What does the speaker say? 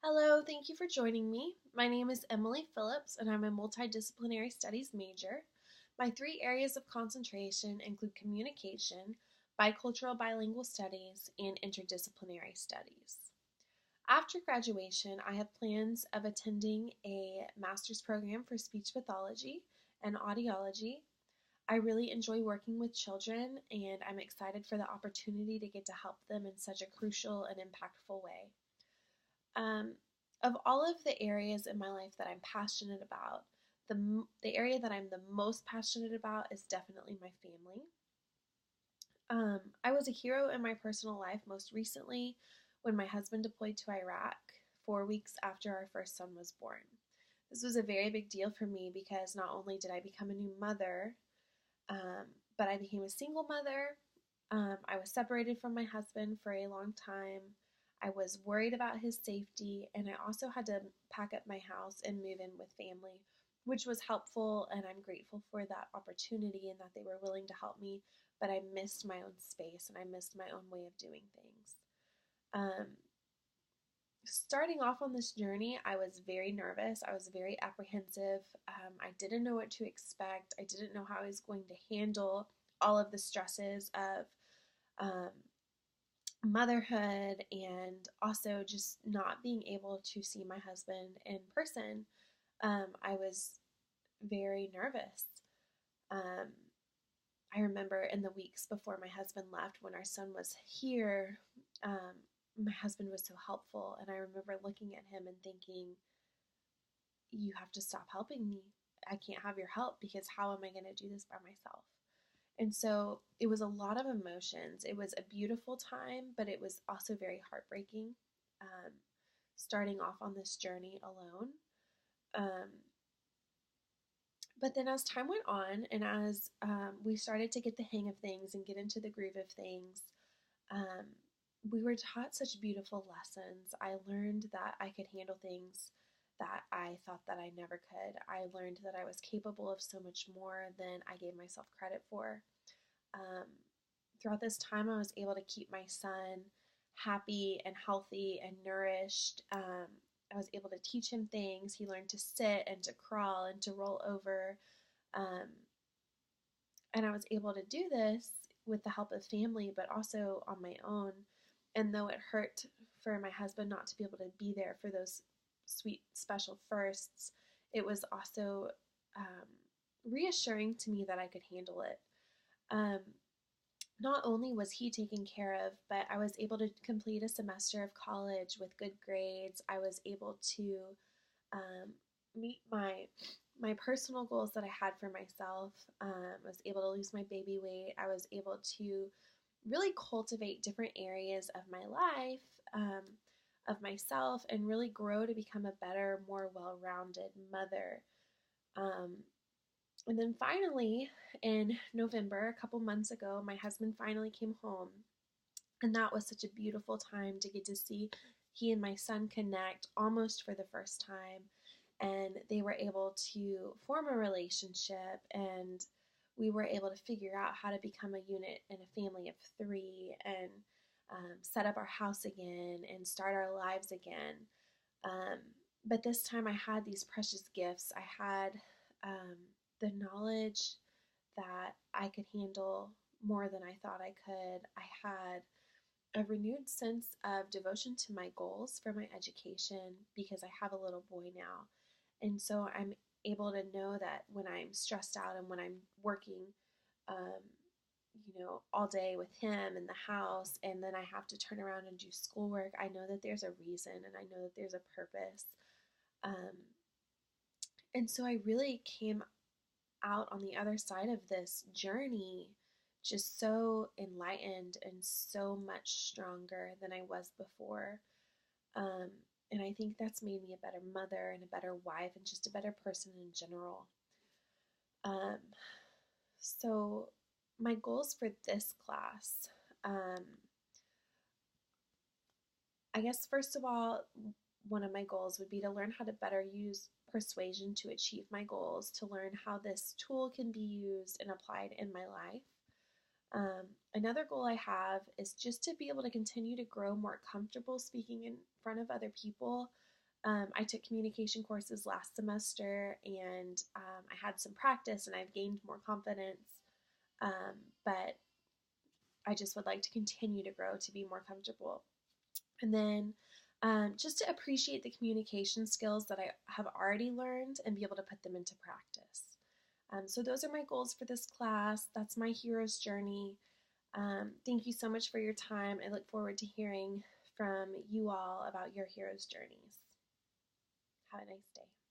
Hello, thank you for joining me. My name is Emily Phillips, and I'm a multidisciplinary studies major. My three areas of concentration include communication, bicultural bilingual studies, and interdisciplinary studies. After graduation, I have plans of attending a master's program for speech pathology and audiology. I really enjoy working with children, and I'm excited for the opportunity to get to help them in such a crucial and impactful way. Um, of all of the areas in my life that I'm passionate about, the area that I'm the most passionate about is definitely my family. I was a hero in my personal life most recently when my husband deployed to Iraq 4 weeks after our first son was born. This was a very big deal for me because not only did I become a new mother, um, but I became a single mother. I was separated from my husband for a long time. I was worried about his safety, and I also had to pack up my house and move in with family, which was helpful, and I'm grateful for that opportunity and that they were willing to help me. But I missed my own space and I missed my own way of doing things. Um, Starting off on this journey, I was very nervous. I was very apprehensive. I didn't know what to expect. I didn't know how I was going to handle all of the stresses of um, motherhood and also just not being able to see my husband in person. I was very nervous. Um, I remember in the weeks before my husband left, when our son was here, my husband was so helpful. And I remember looking at him and thinking, you have to stop helping me. I can't have your help because how am I going to do this by myself? And so it was a lot of emotions. It was a beautiful time, but it was also very heartbreaking, um, starting off on this journey alone. Um, but then as time went on and as we started to get the hang of things and get into the groove of things, um, we were taught such beautiful lessons. I learned that I could handle things that I thought that I never could. I learned that I was capable of so much more than I gave myself credit for. Um, Throughout this time, I was able to keep my son happy and healthy and nourished. I was able to teach him things. He learned to sit and to crawl and to roll over. Um, and I was able to do this with the help of family, but also on my own. And though it hurt for my husband not to be able to be there for those sweet, special firsts, it was also reassuring to me that I could handle it. Um, Not only was he taken care of, but I was able to complete a semester of college with good grades. I was able to um, meet my personal goals that I had for myself. I was able to lose my baby weight. I was able to really cultivate different areas of my life, of myself, and really grow to become a better, more well-rounded mother. Um, and then finally, in November, a couple months ago, my husband finally came home. And that was such a beautiful time to get to see he and my son connect almost for the first time. And they were able to form a relationship, and we were able to figure out how to become a unit and a family of three and set up our house again and start our lives again. Um, but this time I had these precious gifts. I had um, the knowledge that I could handle more than I thought I could. I had a renewed sense of devotion to my goals for my education because I have a little boy now. And so I'm able to know that when I'm stressed out and when I'm working, um, all day with him in the house, and then I have to turn around and do schoolwork, I know that there's a reason and I know that there's a purpose. Um, and so I really came out on the other side of this journey just so enlightened and so much stronger than I was before. Um, and I think that's made me a better mother and a better wife and just a better person in general. Um, so, my goals for this class, um, I guess, first of all, one of my goals would be to learn how to better use persuasion to achieve my goals, to learn how this tool can be used and applied in my life. Another goal I have is just to be able to continue to grow more comfortable speaking in front of other people. I took communication courses last semester, and I had some practice and I've gained more confidence. But I just would like to continue to grow to be more comfortable. And then just to appreciate the communication skills that I have already learned and be able to put them into practice. So those are my goals for this class. That's my hero's journey. Thank you so much for your time. I look forward to hearing from you all about your hero's journeys. Have a nice day.